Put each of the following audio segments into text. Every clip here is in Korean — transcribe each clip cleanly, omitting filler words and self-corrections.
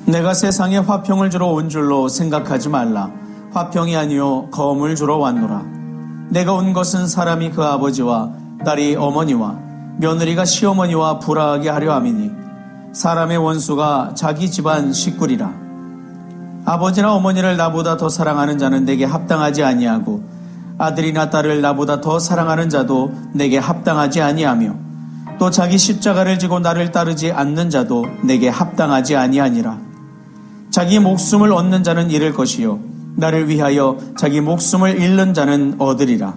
내가 세상에 화평을 주러 온 줄로 생각하지 말라. 화평이 아니요 검을 주러 왔노라. 내가 온 것은 사람이 그 아버지와 딸이 어머니와 며느리가 시어머니와 불화하게 하려 함이니 사람의 원수가 자기 집안 식구리라. 아버지나 어머니를 나보다 더 사랑하는 자는 내게 합당하지 아니하고 아들이나 딸을 나보다 더 사랑하는 자도 내게 합당하지 아니하며 또 자기 십자가를 지고 나를 따르지 않는 자도 내게 합당하지 아니하니라. 자기 목숨을 얻는 자는 잃을 것이요 나를 위하여 자기 목숨을 잃는 자는 얻으리라.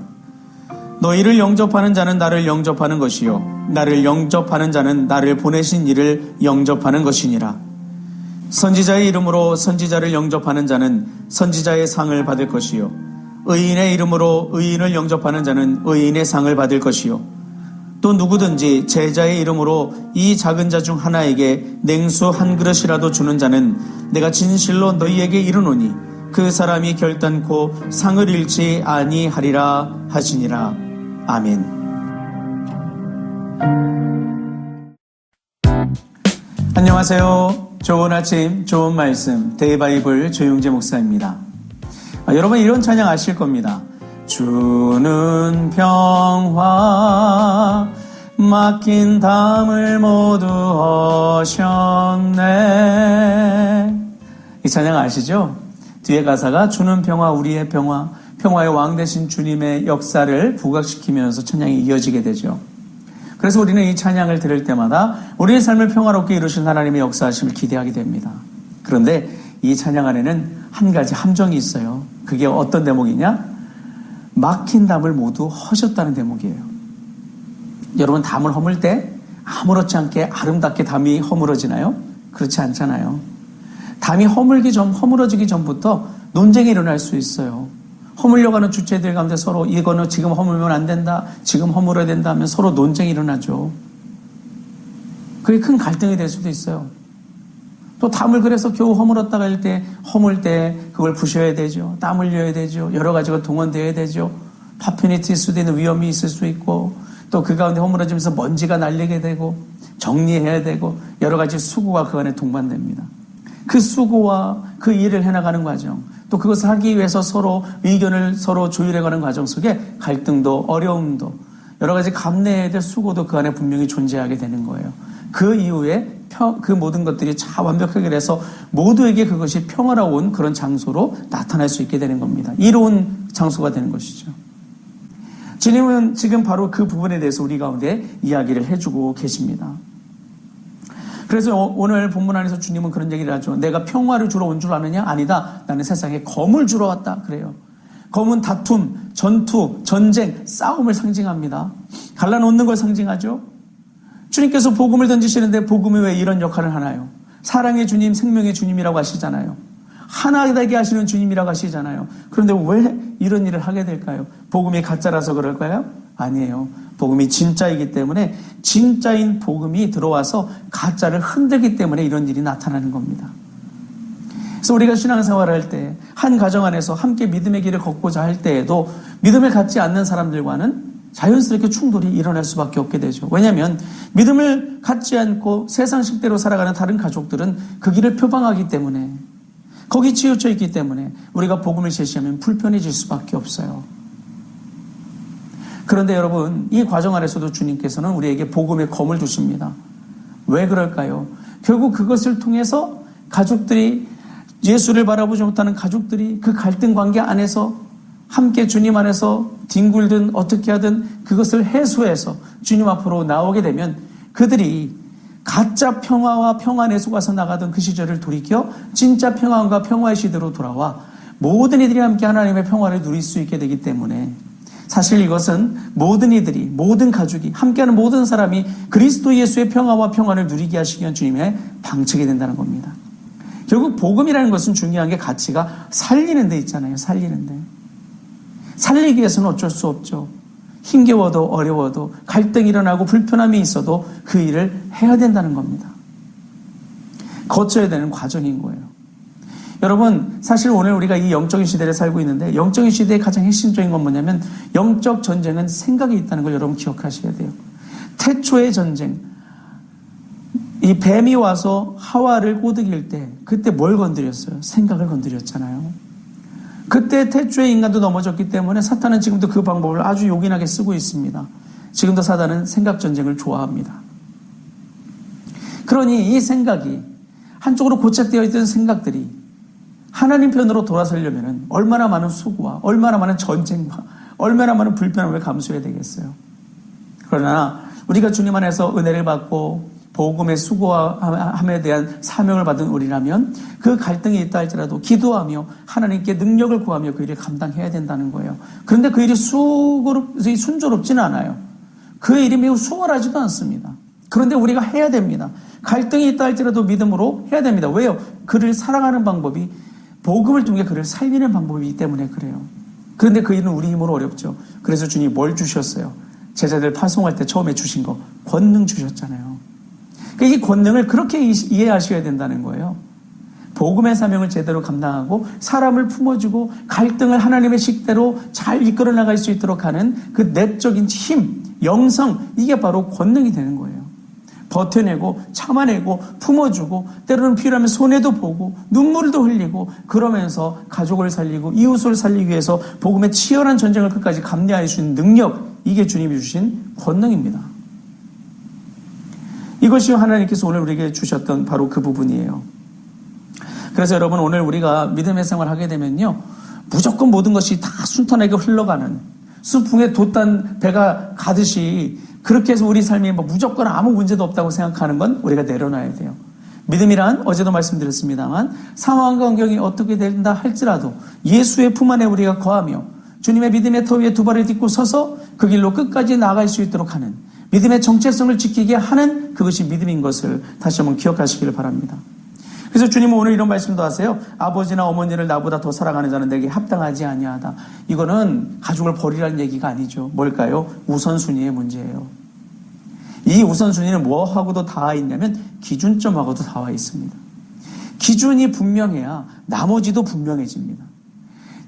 너희를 영접하는 자는 나를 영접하는 것이요 나를 영접하는 자는 나를 보내신 이를 영접하는 것이니라. 선지자의 이름으로 선지자를 영접하는 자는 선지자의 상을 받을 것이요 의인의 이름으로 의인을 영접하는 자는 의인의 상을 받을 것이요 또 누구든지 제자의 이름으로 이 작은 자 중 하나에게 냉수 한 그릇이라도 주는 자는 내가 진실로 너희에게 이르노니 그 사람이 결단코 상을 잃지 아니하리라 하시니라. 아멘. 안녕하세요. 좋은 아침, 좋은 말씀, 대바이블 조용재 목사입니다. 여러분 이런 찬양 아실 겁니다. 주는 평화 맡긴 담을 모두 하셨네. 이 찬양 아시죠? 뒤에 가사가 주는 평화 우리의 평화, 평화의 왕 되신 주님의 역사를 부각시키면서 찬양이 이어지게 되죠. 그래서 우리는 이 찬양을 들을 때마다 우리의 삶을 평화롭게 이루신 하나님의 역사하심을 기대하게 됩니다. 그런데 이 찬양 안에는 한 가지 함정이 있어요. 그게 어떤 대목이냐? 막힌 담을 모두 허셨다는 대목이에요. 여러분 담을 허물 때 아무렇지 않게 아름답게 담이 허물어지나요? 그렇지 않잖아요. 담이 허물어지기 전부터 논쟁이 일어날 수 있어요. 허물려고 하는 주체들 가운데 서로 이거는 지금 허물면 안 된다, 지금 허물어야 된다 하면 서로 논쟁이 일어나죠. 그게 큰 갈등이 될 수도 있어요. 또 담을 그래서 겨우 허물었다가 할 때 허물 때 그걸 부셔야 되죠. 땀 흘려야 되죠. 여러 가지가 동원되어야 되죠. 파편이 튈 수도 있는 위험이 있을 수 있고 또 그 가운데 허물어지면서 먼지가 날리게 되고 정리해야 되고 여러 가지 수고가 그 안에 동반됩니다. 그 수고와 그 일을 해나가는 과정 또 그것을 하기 위해서 서로 의견을 서로 조율해가는 과정 속에 갈등도 어려움도 여러 가지 감내해야 될 수고도 그 안에 분명히 존재하게 되는 거예요. 그 이후에 그 모든 것들이 다 완벽하게 돼서 모두에게 그것이 평화로운 그런 장소로 나타날 수 있게 되는 겁니다. 이로운 장소가 되는 것이죠. 주님은 지금 바로 그 부분에 대해서 우리 가운데 이야기를 해주고 계십니다. 그래서 오늘 본문 안에서 주님은 그런 얘기를 하죠. 내가 평화를 주러 온 줄 아느냐? 아니다. 나는 세상에 검을 주러 왔다. 그래요. 검은 다툼, 전투, 전쟁, 싸움을 상징합니다. 갈라놓는 걸 상징하죠. 주님께서 복음을 던지시는데 복음이 왜 이런 역할을 하나요? 사랑의 주님, 생명의 주님이라고 하시잖아요. 하나 되게 하시는 주님이라고 하시잖아요. 그런데 왜 이런 일을 하게 될까요? 복음이 가짜라서 그럴까요? 아니에요. 복음이 진짜이기 때문에 진짜인 복음이 들어와서 가짜를 흔들기 때문에 이런 일이 나타나는 겁니다. 그래서 우리가 신앙생활을 할 때 한 가정 안에서 함께 믿음의 길을 걷고자 할 때에도 믿음을 갖지 않는 사람들과는 자연스럽게 충돌이 일어날 수밖에 없게 되죠. 왜냐하면 믿음을 갖지 않고 세상식대로 살아가는 다른 가족들은 그 길을 표방하기 때문에 거기 치우쳐 있기 때문에 우리가 복음을 제시하면 불편해질 수밖에 없어요. 그런데 여러분 이 과정 안에서도 주님께서는 우리에게 복음의 검을 주십니다. 왜 그럴까요? 결국 그것을 통해서 가족들이 예수를 바라보지 못하는 가족들이 그 갈등 관계 안에서 함께 주님 안에서 뒹굴든 어떻게 하든 그것을 해소해서 주님 앞으로 나오게 되면 그들이 가짜 평화와 평안에 속아서 나가던 그 시절을 돌이켜 진짜 평안과 평화의 시대로 돌아와 모든 이들이 함께 하나님의 평화를 누릴 수 있게 되기 때문에 사실 이것은 모든 이들이 모든 가족이 함께하는 모든 사람이 그리스도 예수의 평화와 평안을 누리게 하시기 위한 주님의 방책이 된다는 겁니다. 결국 복음이라는 것은 중요한 게 가치가 살리는 데 있잖아요. 살리는 데. 살리기 위해서는 어쩔 수 없죠. 힘겨워도 어려워도 갈등이 일어나고 불편함이 있어도 그 일을 해야 된다는 겁니다. 거쳐야 되는 과정인 거예요. 여러분, 사실 오늘 우리가 이 영적인 시대를 살고 있는데 영적인 시대의 가장 핵심적인 건 뭐냐면 영적 전쟁은 생각이 있다는 걸 여러분 기억하셔야 돼요. 태초의 전쟁, 이 뱀이 와서 하와를 꼬드길 때 그때 뭘 건드렸어요? 생각을 건드렸잖아요. 그때 태초의 인간도 넘어졌기 때문에 사탄은 지금도 그 방법을 아주 요긴하게 쓰고 있습니다. 지금도 사탄은 생각 전쟁을 좋아합니다. 그러니 이 생각이 한쪽으로 고착되어 있던 생각들이 하나님 편으로 돌아서려면 얼마나 많은 수고와 얼마나 많은 전쟁과 얼마나 많은 불편함을 감수해야 되겠어요. 그러나 우리가 주님 안에서 은혜를 받고 복음의 수고함에 대한 사명을 받은 우리라면 그 갈등이 있다 할지라도 기도하며 하나님께 능력을 구하며 그 일을 감당해야 된다는 거예요. 그런데 그 일이 순조롭지는 않아요. 그 일이 매우 수월하지도 않습니다. 그런데 우리가 해야 됩니다. 갈등이 있다 할지라도 믿음으로 해야 됩니다. 왜요? 그를 사랑하는 방법이 복음을 통해 그를 살리는 방법이기 때문에 그래요. 그런데 그 일은 우리 힘으로 어렵죠. 그래서 주님이 뭘 주셨어요? 제자들 파송할 때 처음에 주신 거 권능 주셨잖아요. 그러니까 이 권능을 그렇게 이해하셔야 된다는 거예요. 복음의 사명을 제대로 감당하고 사람을 품어주고 갈등을 하나님의 식대로 잘 이끌어 나갈 수 있도록 하는 그 내적인 힘, 영성, 이게 바로 권능이 되는 거예요. 버텨내고 참아내고 품어주고 때로는 필요하면 손해도 보고 눈물도 흘리고 그러면서 가족을 살리고 이웃을 살리기 위해서 복음의 치열한 전쟁을 끝까지 감내할 수 있는 능력, 이게 주님이 주신 권능입니다. 이것이 하나님께서 오늘 우리에게 주셨던 바로 그 부분이에요. 그래서 여러분, 오늘 우리가 믿음의 생활을 하게 되면요, 무조건 모든 것이 다 순탄하게 흘러가는 수풍에 돛단 배가 가듯이 그렇게 해서 우리 삶이 무조건 아무 문제도 없다고 생각하는 건 우리가 내려놔야 돼요. 믿음이란 어제도 말씀드렸습니다만 상황과 환경이 어떻게 된다 할지라도 예수의 품 안에 우리가 거하며 주님의 믿음의 터 위에 두 발을 딛고 서서 그 길로 끝까지 나아갈 수 있도록 하는 믿음의 정체성을 지키게 하는 그것이 믿음인 것을 다시 한번 기억하시기를 바랍니다. 그래서 주님은 오늘 이런 말씀도 하세요. 아버지나 어머니를 나보다 더 사랑하는 자는 내게 합당하지 아니하다. 이거는 가족을 버리라는 얘기가 아니죠. 뭘까요? 우선순위의 문제예요. 이 우선순위는 뭐하고도 닿아 있냐면 기준점하고도 닿아 있습니다. 기준이 분명해야 나머지도 분명해집니다.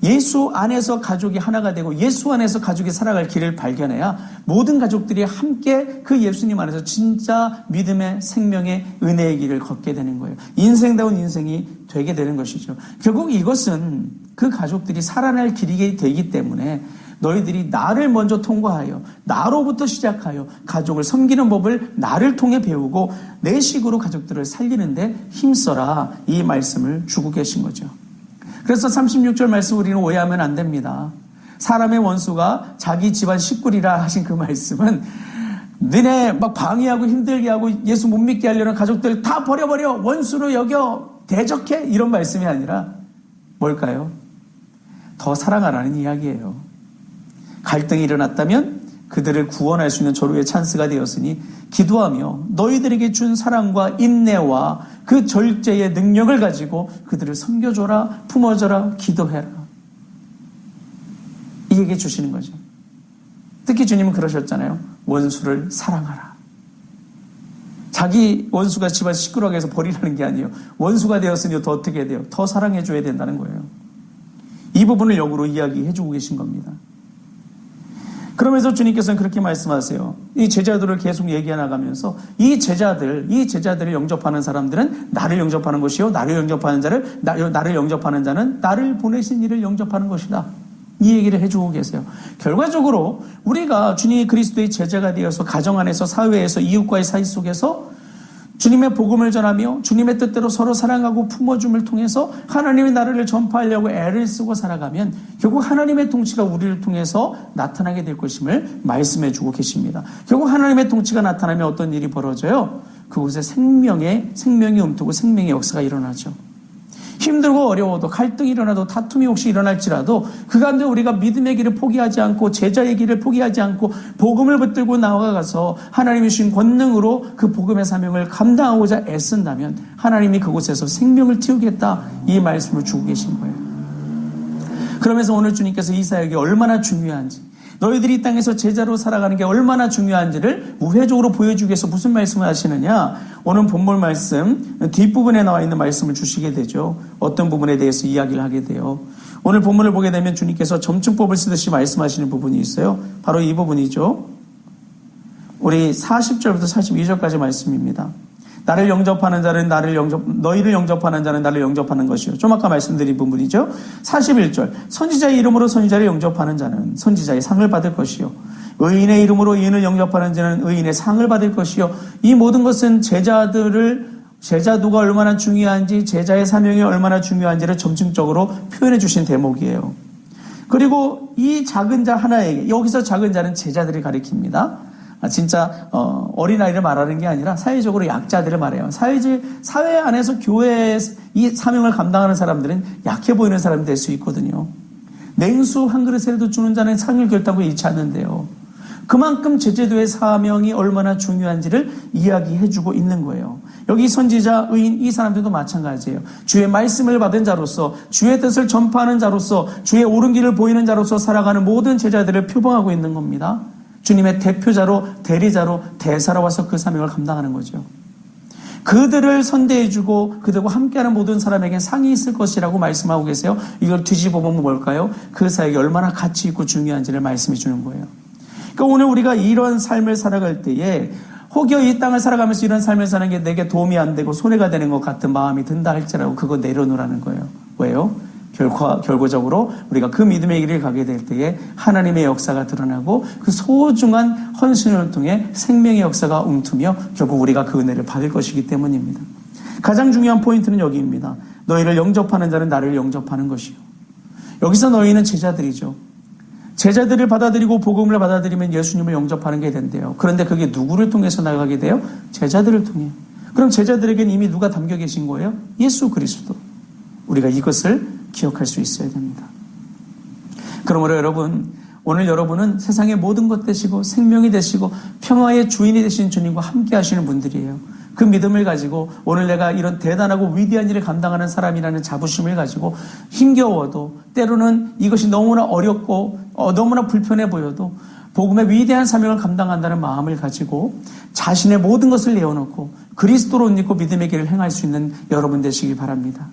예수 안에서 가족이 하나가 되고 예수 안에서 가족이 살아갈 길을 발견해야 모든 가족들이 함께 그 예수님 안에서 진짜 믿음의 생명의 은혜의 길을 걷게 되는 거예요. 인생다운 인생이 되게 되는 것이죠. 결국 이것은 그 가족들이 살아날 길이 되기 때문에 너희들이 나를 먼저 통과하여 나로부터 시작하여 가족을 섬기는 법을 나를 통해 배우고 내 식으로 가족들을 살리는데 힘써라, 이 말씀을 주고 계신 거죠. 그래서 36절 말씀 우리는 오해하면 안 됩니다. 사람의 원수가 자기 집안 식구리라 하신 그 말씀은 너네 막 방해하고 힘들게 하고 예수 못 믿게 하려는 가족들 다 버려버려, 원수로 여겨, 대적해, 이런 말씀이 아니라 뭘까요? 더 사랑하라는 이야기예요. 갈등이 일어났다면 그들을 구원할 수 있는 절호의 찬스가 되었으니 기도하며 너희들에게 준 사랑과 인내와 그 절제의 능력을 가지고 그들을 섬겨줘라, 품어줘라, 기도해라. 이 얘기 주시는 거죠. 특히 주님은 그러셨잖아요. 원수를 사랑하라. 자기 원수가 집안 시끄러게 해서 버리라는 게 아니에요. 원수가 되었으니 더 어떻게 해야 돼요? 더 사랑해줘야 된다는 거예요. 이 부분을 역으로 이야기해주고 계신 겁니다. 그러면서 주님께서는 그렇게 말씀하세요. 이 제자들을 계속 얘기해 나가면서 이 제자들을 영접하는 사람들은 나를 영접하는 것이요, 나를 영접하는 자는 나를 보내신 이를 영접하는 것이다. 이 얘기를 해주고 계세요. 결과적으로 우리가 주님이 그리스도의 제자가 되어서 가정 안에서, 사회에서, 이웃과의 사이 속에서 주님의 복음을 전하며 주님의 뜻대로 서로 사랑하고 품어줌을 통해서 하나님의 나라를 전파하려고 애를 쓰고 살아가면 결국 하나님의 통치가 우리를 통해서 나타나게 될 것임을 말씀해 주고 계십니다. 결국 하나님의 통치가 나타나면 어떤 일이 벌어져요? 그곳에 생명이 움트고 생명의 역사가 일어나죠. 힘들고 어려워도, 갈등이 일어나도, 다툼이 혹시 일어날지라도 그 가운데 우리가 믿음의 길을 포기하지 않고 제자의 길을 포기하지 않고 복음을 붙들고 나아가서 하나님이 주신 권능으로 그 복음의 사명을 감당하고자 애쓴다면 하나님이 그곳에서 생명을 틔우겠다, 이 말씀을 주고 계신 거예요. 그러면서 오늘 주님께서 이 사역이 얼마나 중요한지, 너희들이 이 땅에서 제자로 살아가는 게 얼마나 중요한지를 우회적으로 보여주기 위해서 무슨 말씀을 하시느냐? 오늘 본문 말씀 뒷부분에 나와 있는 말씀을 주시게 되죠. 어떤 부분에 대해서 이야기를 하게 돼요. 오늘 본문을 보게 되면 주님께서 점층법을 쓰듯이 말씀하시는 부분이 있어요. 바로 이 부분이죠. 우리 40절부터 42절까지 말씀입니다. 나를 영접하는 자는 너희를 영접하는 자는 나를 영접하는 것이요. 좀 아까 말씀드린 부분이죠. 41절. 선지자의 이름으로 선지자를 영접하는 자는 선지자의 상을 받을 것이요. 의인의 이름으로 의인을 영접하는 자는 의인의 상을 받을 것이요. 이 모든 것은 제자도가 얼마나 중요한지, 제자의 사명이 얼마나 중요한지를 점층적으로 표현해 주신 대목이에요. 그리고 이 작은 자 하나에게, 여기서 작은 자는 제자들을 가리킵니다. 진짜 어린아이를 말하는 게 아니라 사회적으로 약자들을 말해요. 사회 안에서 교회의 이 사명을 감당하는 사람들은 약해 보이는 사람이 될 수 있거든요. 냉수 한 그릇이라도 주는 자는 상을 결단하고 잃지 않는데요. 그만큼 제자도의 사명이 얼마나 중요한지를 이야기해주고 있는 거예요. 여기 선지자, 의인 이 사람들도 마찬가지예요. 주의 말씀을 받은 자로서, 주의 뜻을 전파하는 자로서, 주의 옳은 길을 보이는 자로서 살아가는 모든 제자들을 표방하고 있는 겁니다. 주님의 대표자로, 대리자로, 대사로 와서 그 사명을 감당하는 거죠. 그들을 선대해주고 그들과 함께하는 모든 사람에게 상이 있을 것이라고 말씀하고 계세요. 이걸 뒤집어보면 뭘까요? 그 사역이 얼마나 가치 있고 중요한지를 말씀해 주는 거예요. 그러니까 오늘 우리가 이런 삶을 살아갈 때에 혹여 이 땅을 살아가면서 이런 삶을 사는 게 내게 도움이 안 되고 손해가 되는 것 같은 마음이 든다 할지라도 그거 내려놓으라는 거예요. 왜요? 결과적으로 우리가 그 믿음의 길을 가게 될 때에 하나님의 역사가 드러나고 그 소중한 헌신을 통해 생명의 역사가 움트며 결국 우리가 그 은혜를 받을 것이기 때문입니다. 가장 중요한 포인트는 여기입니다. 너희를 영접하는 자는 나를 영접하는 것이요. 여기서 너희는 제자들이죠. 제자들을 받아들이고 복음을 받아들이면 예수님을 영접하는 게 된대요. 그런데 그게 누구를 통해서 나가게 돼요? 제자들을 통해. 그럼 제자들에게는 이미 누가 담겨 계신 거예요? 예수 그리스도. 우리가 이것을 기억할 수 있어야 됩니다. 그러므로 여러분, 오늘 여러분은 세상의 모든 것 되시고 생명이 되시고 평화의 주인이 되신 주님과 함께 하시는 분들이에요. 그 믿음을 가지고 오늘 내가 이런 대단하고 위대한 일을 감당하는 사람이라는 자부심을 가지고 힘겨워도 때로는 이것이 너무나 어렵고 너무나 불편해 보여도 복음의 위대한 사명을 감당한다는 마음을 가지고 자신의 모든 것을 내어놓고 그리스도로 옷 입고 믿음의 길을 행할 수 있는 여러분 되시기 바랍니다.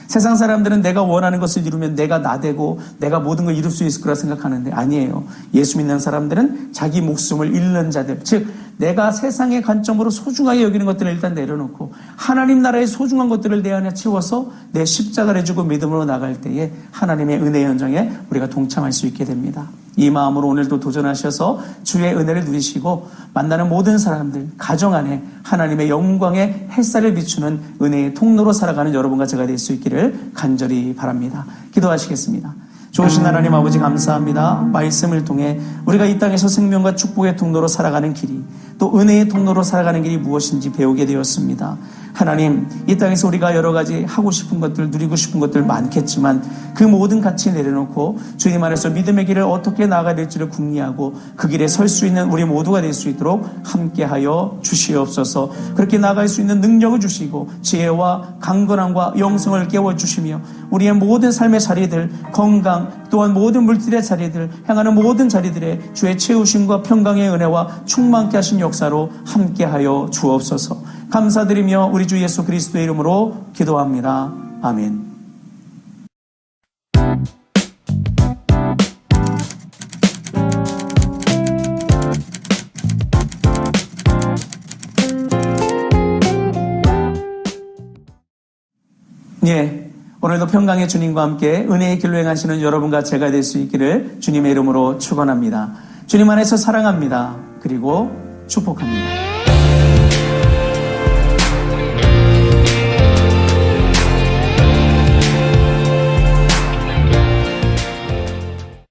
세상 사람들은 내가 원하는 것을 이루면 내가 나되고 내가 모든 걸 이룰 수 있을 거라 생각하는데 아니에요. 예수 믿는 사람들은 자기 목숨을 잃는 자들, 즉 내가 세상의 관점으로 소중하게 여기는 것들을 일단 내려놓고 하나님 나라의 소중한 것들을 내 안에 채워서 내 십자가를 주고 믿음으로 나갈 때에 하나님의 은혜 현장에 우리가 동참할 수 있게 됩니다. 이 마음으로 오늘도 도전하셔서 주의 은혜를 누리시고 만나는 모든 사람들, 가정 안에 하나님의 영광의 햇살을 비추는 은혜의 통로로 살아가는 여러분과 제가 될 수 있기를 간절히 바랍니다. 기도하시겠습니다. 좋으신 하나님 아버지 감사합니다. 말씀을 통해 우리가 이 땅에서 생명과 축복의 통로로 살아가는 길이 또 은혜의 통로로 살아가는 길이 무엇인지 배우게 되었습니다. 하나님, 이 땅에서 우리가 여러 가지 하고 싶은 것들, 누리고 싶은 것들 많겠지만 그 모든 가치 내려놓고 주님 안에서 믿음의 길을 어떻게 나아가야 될지를 궁리하고 그 길에 설 수 있는 우리 모두가 될 수 있도록 함께하여 주시옵소서. 그렇게 나아갈 수 있는 능력을 주시고 지혜와 강건함과 영성을 깨워주시며 우리의 모든 삶의 자리들, 건강 또한 모든 물질의 자리들, 향하는 모든 자리들에 주의 채우심과 평강의 은혜와 충만케 하신 역사로 함께하여 주옵소서. 감사드리며 우리 주 예수 그리스도의 이름으로 기도합니다. 아멘. 예, 오늘도 평강의 주님과 함께 은혜의 길로 행하시는 여러분과 제가 될 수 있기를 주님의 이름으로 축원합니다. 주님 안에서 사랑합니다. 그리고 축복합니다.